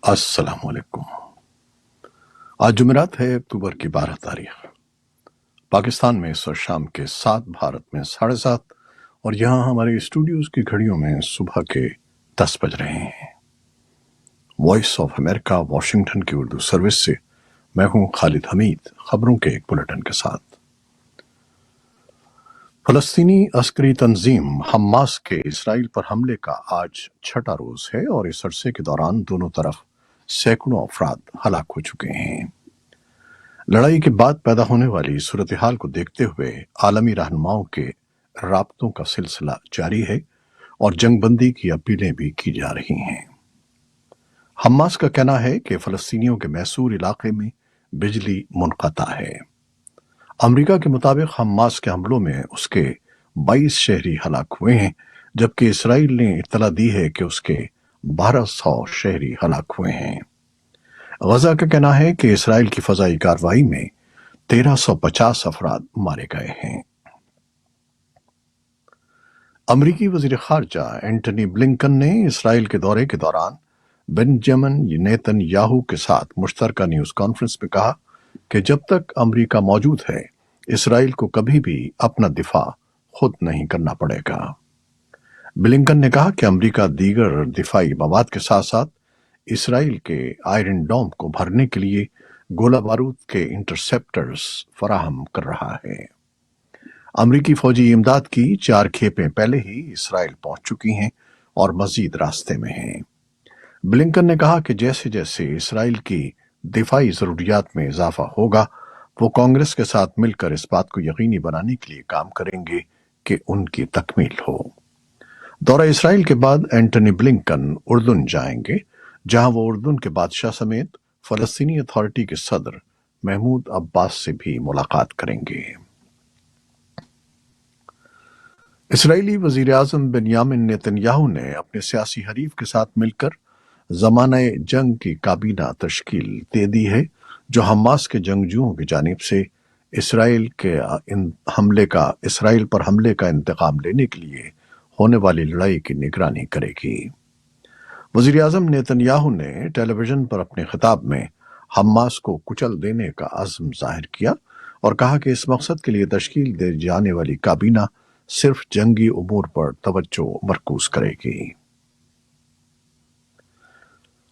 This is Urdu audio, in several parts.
السلام علیکم۔ آج جمعرات ہے، اکتوبر کی 12 تاریخ۔ پاکستان میں اس وقت شام کے 7، بھارت میں 7:30، اور یہاں ہمارے اسٹوڈیوز کی گھڑیوں میں صبح کے 10 بج رہے ہیں۔ وائس آف امریکہ واشنگٹن کی اردو سروس سے میں ہوں خالد حمید، خبروں کے ایک بلٹن کے ساتھ۔ فلسطینی عسکری تنظیم حماس کے اسرائیل پر حملے کا آج چھٹا روز ہے، اور اس عرصے کے دوران دونوں طرف سینکڑوں افراد ہلاک ہو چکے ہیں۔ لڑائی کے بعد پیدا ہونے والی صورتحال کو دیکھتے ہوئے عالمی رہنماؤں کے رابطوں کا سلسلہ جاری ہے، اور جنگ بندی کی اپیلیں بھی کی جا رہی ہیں۔ حماس کا کہنا ہے کہ فلسطینیوں کے محصور علاقے میں بجلی منقطع ہے۔ امریکہ کے مطابق حماس کے حملوں میں اس کے 22 شہری ہلاک ہوئے ہیں، جبکہ اسرائیل نے اطلاع دی ہے کہ اس کے 1200 شہری ہلاک ہوئے ہیں۔ غزہ کا کہنا ہے کہ اسرائیل کی فضائی کارروائی میں 1350 افراد مارے گئے ہیں۔ امریکی وزیر خارجہ اینٹنی بلنکن نے اسرائیل کے دورے کے دوران بنجامن نیتن یاہو کے ساتھ مشترکہ نیوز کانفرنس میں کہا کہ جب تک امریکہ موجود ہے، اسرائیل کو کبھی بھی اپنا دفاع خود نہیں کرنا پڑے گا۔ بلنکن نے کہا کہ امریکہ دیگر دفاعی مواد کے ساتھ ساتھ اسرائیل کے آئرن ڈوم کو بھرنے کے لیے گولہ بارود کے انٹرسیپٹرز فراہم کر رہا ہے۔ امریکی فوجی امداد کی 4 کھیپیں پہلے ہی اسرائیل پہنچ چکی ہیں اور مزید راستے میں ہیں۔ بلنکن نے کہا کہ جیسے جیسے اسرائیل کی دفاعی ضروریات میں اضافہ ہوگا، وہ کانگریس کے ساتھ مل کر اس بات کو یقینی بنانے کے لیے کام کریں گے کہ ان کی تکمیل ہو۔ دورہ اسرائیل کے بعد اینٹنی بلنکن اردن جائیں گے، جہاں وہ اردن کے بادشاہ سمیت فلسطینی اتھارٹی کے صدر محمود عباس سے بھی ملاقات کریں گے۔ اسرائیلی وزیر اعظم بنیامن نیتن یاہو نے اپنے سیاسی حریف کے ساتھ مل کر زمانہ جنگ کی کابینہ تشکیل دے دی ہے، جو حماس کے جنگجوؤں کی جانب سے اسرائیل پر حملے کا انتقام لینے کے لیے ہونے والی لڑائی کی نگرانی کرے گی۔ وزیر اعظم نیتن یاہو نے ٹیلی ویژن پر اپنے خطاب میں حماس کو کچل دینے کا عزم ظاہر کیا، اور کہا کہ اس مقصد کے لیے تشکیل دی جانے والی کابینہ صرف جنگی امور پر توجہ مرکوز کرے گی۔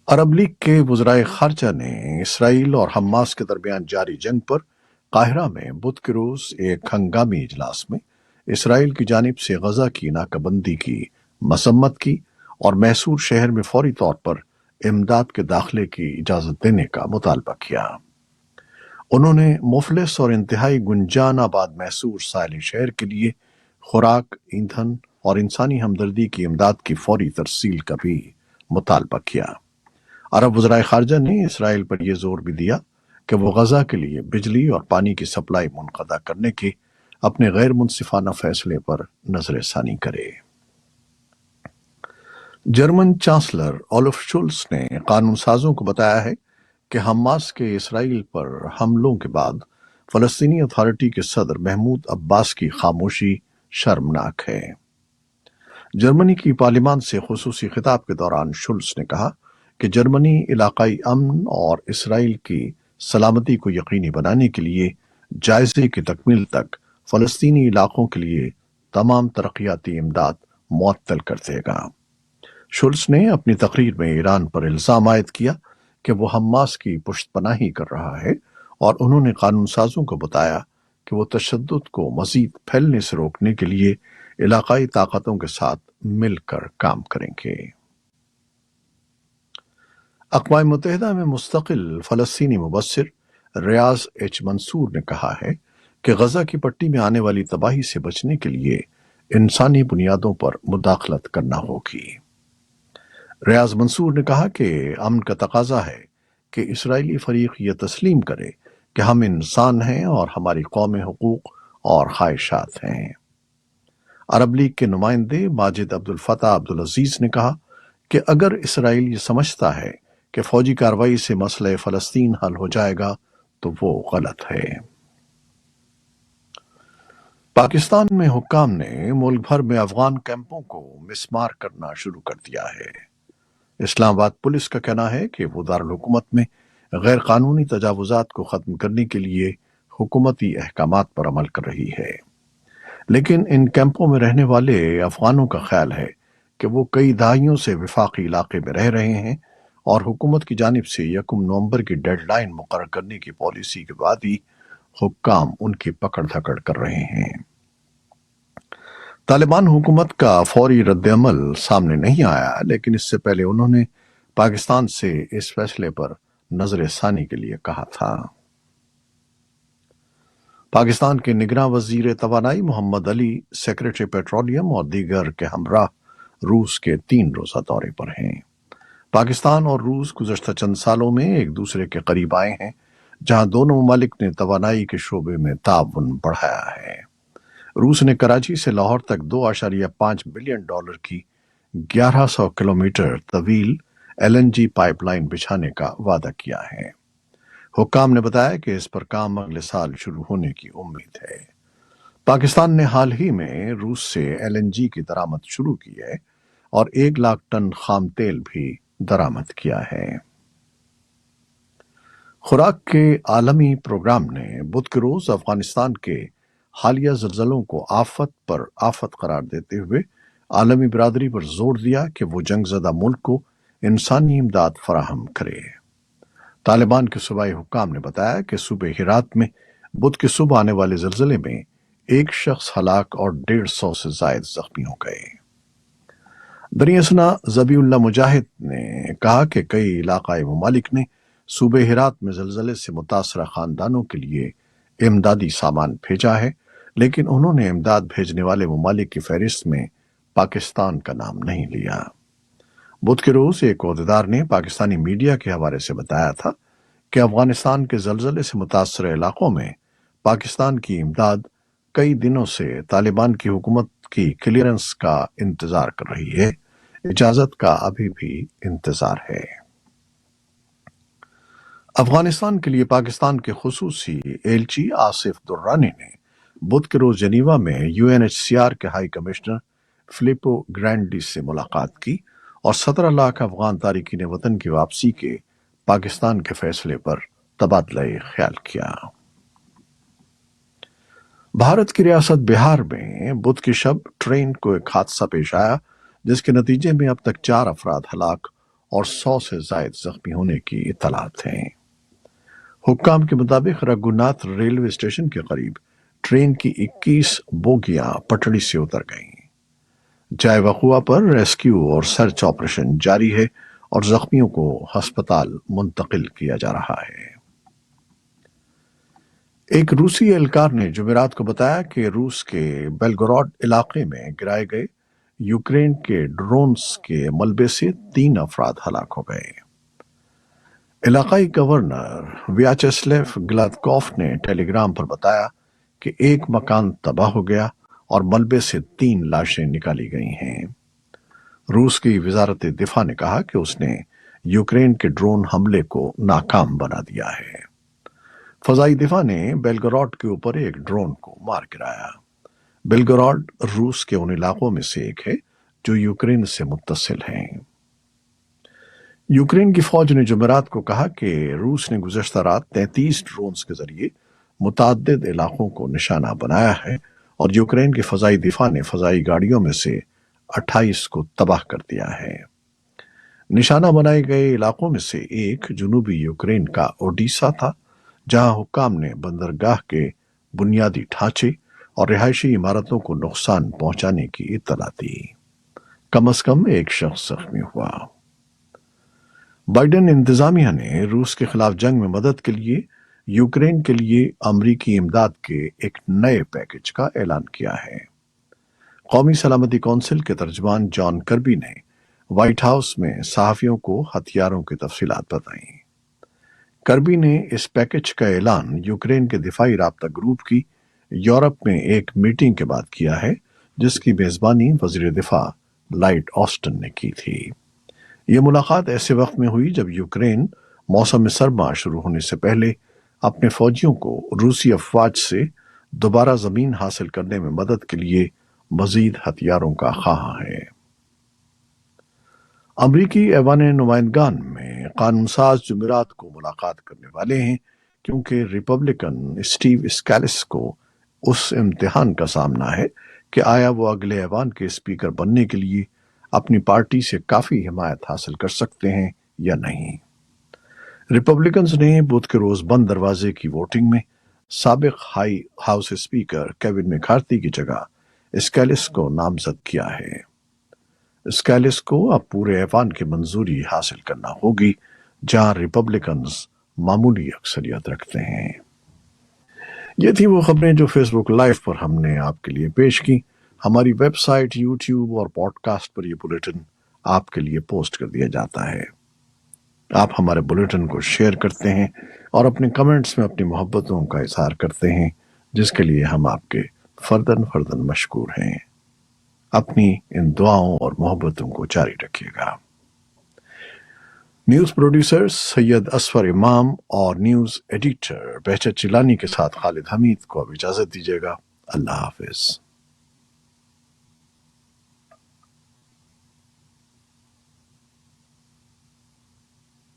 عرب لیگ کے وزرائے خارجہ نے اسرائیل اور حماس کے درمیان جاری جنگ پر قاہرہ میں بدھ کے روز ایک ہنگامی اجلاس میں اسرائیل کی جانب سے غزہ کی ناکہ بندی کی مذمت کی، اور محصور شہر میں فوری طور پر امداد کے داخلے کی اجازت دینے کا مطالبہ کیا۔ انہوں نے مفلس اور انتہائی گنجان آباد محصور ساحلی شہر کے لیے خوراک، ایندھن اور انسانی ہمدردی کی امداد کی فوری ترسیل کا بھی مطالبہ کیا۔ عرب وزرائے خارجہ نے اسرائیل پر یہ زور بھی دیا کہ وہ غزہ کے لیے بجلی اور پانی کی سپلائی منقطع کرنے کے اپنے غیر منصفانہ فیصلے پر نظر ثانی کرے۔ جرمن چانسلر اولف شولز نے قانون سازوں کو بتایا ہے کہ حماس کے اسرائیل پر حملوں کے بعد فلسطینی اتھارٹی کے صدر محمود عباس کی خاموشی شرمناک ہے۔ جرمنی کی پارلیمان سے خصوصی خطاب کے دوران شولز نے کہا کہ جرمنی علاقائی امن اور اسرائیل کی سلامتی کو یقینی بنانے کے لیے جائزے کی تکمیل تک فلسطینی علاقوں کے لیے تمام ترقیاتی امداد معطل کر دے گا۔ شولز نے اپنی تقریر میں ایران پر الزام عائد کیا کہ وہ حماس کی پشت پناہی کر رہا ہے، اور انہوں نے قانون سازوں کو بتایا کہ وہ تشدد کو مزید پھیلنے سے روکنے کے لیے علاقائی طاقتوں کے ساتھ مل کر کام کریں گے۔ اقوام متحدہ میں مستقل فلسطینی مبصر ریاض ایچ منصور نے کہا ہے کہ غزہ کی پٹی میں آنے والی تباہی سے بچنے کے لیے انسانی بنیادوں پر مداخلت کرنا ہوگی۔ ریاض منصور نے کہا کہ امن کا تقاضا ہے کہ اسرائیلی فریق یہ تسلیم کرے کہ ہم انسان ہیں اور ہماری قومی حقوق اور خواہشات ہیں۔ عرب لیگ کے نمائندے ماجد عبدالفتاح عبدالعزیز نے کہا کہ اگر اسرائیل یہ سمجھتا ہے کہ فوجی کارروائی سے مسئلہ فلسطین حل ہو جائے گا تو وہ غلط ہے۔ پاکستان میں حکام نے ملک بھر میں افغان کیمپوں کو مسمار کرنا شروع کر دیا ہے۔ اسلام آباد پولیس کا کہنا ہے کہ وہ دارالحکومت میں غیر قانونی تجاوزات کو ختم کرنے کے لیے حکومتی احکامات پر عمل کر رہی ہے، لیکن ان کیمپوں میں رہنے والے افغانوں کا خیال ہے کہ وہ کئی دہائیوں سے وفاقی علاقے میں رہ رہے ہیں اور حکومت کی جانب سے 1 نومبر کی ڈیڈ لائن مقرر کرنے کی پالیسی کے بعد ہی حکام ان کی پکڑ دھکڑ کر رہے ہیں۔ طالبان حکومت کا فوری رد عمل سامنے نہیں آیا، لیکن اس سے پہلے انہوں نے پاکستان سے اس فیصلے پر نظر ثانی کے لیے کہا تھا۔ پاکستان کے نگراں وزیر توانائی محمد علی سیکریٹری پیٹرولیم اور دیگر کے ہمراہ روس کے 3 روزہ دورے پر ہیں۔ پاکستان اور روس گزشتہ چند سالوں میں ایک دوسرے کے قریب آئے ہیں، جہاں دونوں ممالک نے توانائی کے شعبے میں تعاون بڑھایا ہے۔ روس نے کراچی سے لاہور تک $2.5 بلین کی 1100 کلومیٹر طویل LNG پائپ لائن بچھانے کا وعدہ کیا ہے۔ حکام نے بتایا کہ اس پر کام اگلے سال شروع ہونے کی امید ہے۔ پاکستان نے حال ہی میں روس سے LNG کی درآمد شروع کی ہے اور 1 لاکھ ٹن خام تیل بھی درآمد کیا ہے۔ خوراک کے عالمی پروگرام نے بدھ کے روز افغانستان کے حالیہ زلزلوں کو آفت پر آفت قرار دیتے ہوئے عالمی برادری پر زور دیا کہ وہ جنگ زدہ ملک کو انسانی امداد فراہم کرے۔ طالبان کے صوبائی حکام نے بتایا کہ صوبہ ہرات میں بدھ کی صبح آنے والے زلزلے میں 1 شخص ہلاک اور 150 سے زائد زخمی ہو گئے۔ دنیا اسنا ذبیح اللہ مجاہد نے کہا کہ کئی علاقائی ممالک نے صوبہ ہرات میں زلزلے سے متاثرہ خاندانوں کے لیے امدادی سامان بھیجا ہے، لیکن انہوں نے امداد بھیجنے والے ممالک کی فہرست میں پاکستان کا نام نہیں لیا۔ بدھ کے روز ایک عہدیدار نے پاکستانی میڈیا کے حوالے سے بتایا تھا کہ افغانستان کے زلزلے سے متاثرہ علاقوں میں پاکستان کی امداد کئی دنوں سے طالبان کی حکومت کی کلیئرنس کا انتظار کر رہی ہے، اجازت کا ابھی بھی انتظار ہے۔ افغانستان کے لیے پاکستان کے خصوصی ایلچی آصف درانی نے بدھ کے روز جنیوا میں UNHCR کے ہائی کمشنر فلیپو گرینڈی سے ملاقات کی اور 17 لاکھ افغان تارکین وطن کی واپسی کے پاکستان کے فیصلے پر تبادلہ خیال کیا۔ بھارت کی ریاست بہار میں بدھ کی شب ٹرین کو ایک حادثہ پیش آیا، جس کے نتیجے میں اب تک 4 افراد ہلاک اور 100 سے زائد زخمی ہونے کی اطلاعات ہیں۔ حکام کے مطابق رگھوناتھ ریلوے اسٹیشن کے قریب ٹرین کی 21 بوگیاں پٹڑی سے اتر گئیں۔ جائے وقوع پر ریسکیو اور سرچ آپریشن جاری ہے اور زخمیوں کو ہسپتال منتقل کیا جا رہا ہے۔ ایک روسی اہلکار نے جمعرات کو بتایا کہ روس کے بیلگوراد علاقے میں گرائے گئے یوکرین کے ڈرونز کے ملبے سے 3 افراد ہلاک ہو گئے۔ علاقائی گورنر ویاچیسلیو گلادکوف نے ٹیلی گرام پر بتایا کہ ایک مکان تباہ ہو گیا اور ملبے سے 3 لاشیں نکالی گئی ہیں۔ روس کی وزارت دفاع نے کہا کہ اس نے یوکرین کے ڈرون حملے کو ناکام بنا دیا ہے۔ فضائی دفاع نے بیلگوراد کے اوپر ایک ڈرون کو مار گرایا۔ بیلگوراد روس کے ان علاقوں میں سے ایک ہے جو یوکرین سے متصل ہیں۔ یوکرین کی فوج نے جمعرات کو کہا کہ روس نے گزشتہ رات 33 ڈرونز کے ذریعے متعدد علاقوں کو نشانہ بنایا ہے اور یوکرین کی فضائی دفاع نے فضائی گاڑیوں میں سے 28 کو تباہ کر دیا ہے۔ نشانہ بنائے گئے علاقوں میں سے ایک جنوبی یوکرین کا اوڈیسا تھا، جہاں حکام نے بندرگاہ کے بنیادی ڈھانچے اور رہائشی عمارتوں کو نقصان پہنچانے کی اطلاع دی۔ کم از کم ایک شخص زخمی ہوا۔ بائیڈن انتظامیہ نے روس کے خلاف جنگ میں مدد کے لیے یوکرین کے لیے امریکی امداد کے ایک نئے پیکج کا اعلان کیا ہے۔ قومی سلامتی کونسل کے ترجمان جان کربی نے وائٹ ہاؤس میں صحافیوں کو ہتھیاروں کی تفصیلات بتائیں۔ کربی نے اس پیکج کا اعلان یوکرین کے دفاعی رابطہ گروپ کی یورپ میں ایک میٹنگ کے بعد کیا ہے، جس کی میزبانی وزیر دفاع لائٹ آسٹن نے کی تھی۔ یہ ملاقات ایسے وقت میں ہوئی جب یوکرین موسم سرما شروع ہونے سے پہلے اپنے فوجیوں کو روسی افواج سے دوبارہ زمین حاصل کرنے میں مدد کے لیے مزید ہتھیاروں کا خواہاں ہے۔ امریکی ایوان نمائندگان میں قانون ساز جمعرات کو ملاقات کرنے والے ہیں کیونکہ ریپبلکن اسٹیو اسکیلس کو اس امتحان کا سامنا ہے کہ آیا وہ اگلے ایوان کے اسپیکر بننے کے لیے اپنی پارٹی سے کافی حمایت حاصل کر سکتے ہیں یا نہیں۔ ریپبلکنز نے بدھ کے روز بند دروازے کی ووٹنگ میں سابق ہاؤس اسپیکر کیون میکارتھی کی جگہ اسکیلس کو نامزد کیا ہے۔ اسکیلس کو اب پورے ایوان کی منظوری حاصل کرنا ہوگی جہاں ریپبلکنز معمولی اکثریت رکھتے ہیں۔ یہ تھی وہ خبریں جو فیس بک لائیو پر ہم نے آپ کے لیے پیش کی۔ ہماری ویب سائٹ، یوٹیوب اور پوڈ کاسٹ پر یہ بلیٹن آپ کے لیے پوسٹ کر دیا جاتا ہے۔ آپ ہمارے بلیٹن کو شیئر کرتے ہیں اور اپنے کمنٹس میں اپنی محبتوں کا اظہار کرتے ہیں، جس کے لیے ہم آپ کے فرداً مشکور ہیں۔ اپنی ان دعاؤں اور محبتوں کو جاری رکھیے گا۔ نیوز پروڈیوسر سید اصفر امام اور نیوز ایڈیٹر بہجت چیلانی کے ساتھ خالد حمید کو اب اجازت دیجیے گا۔ اللہ حافظ۔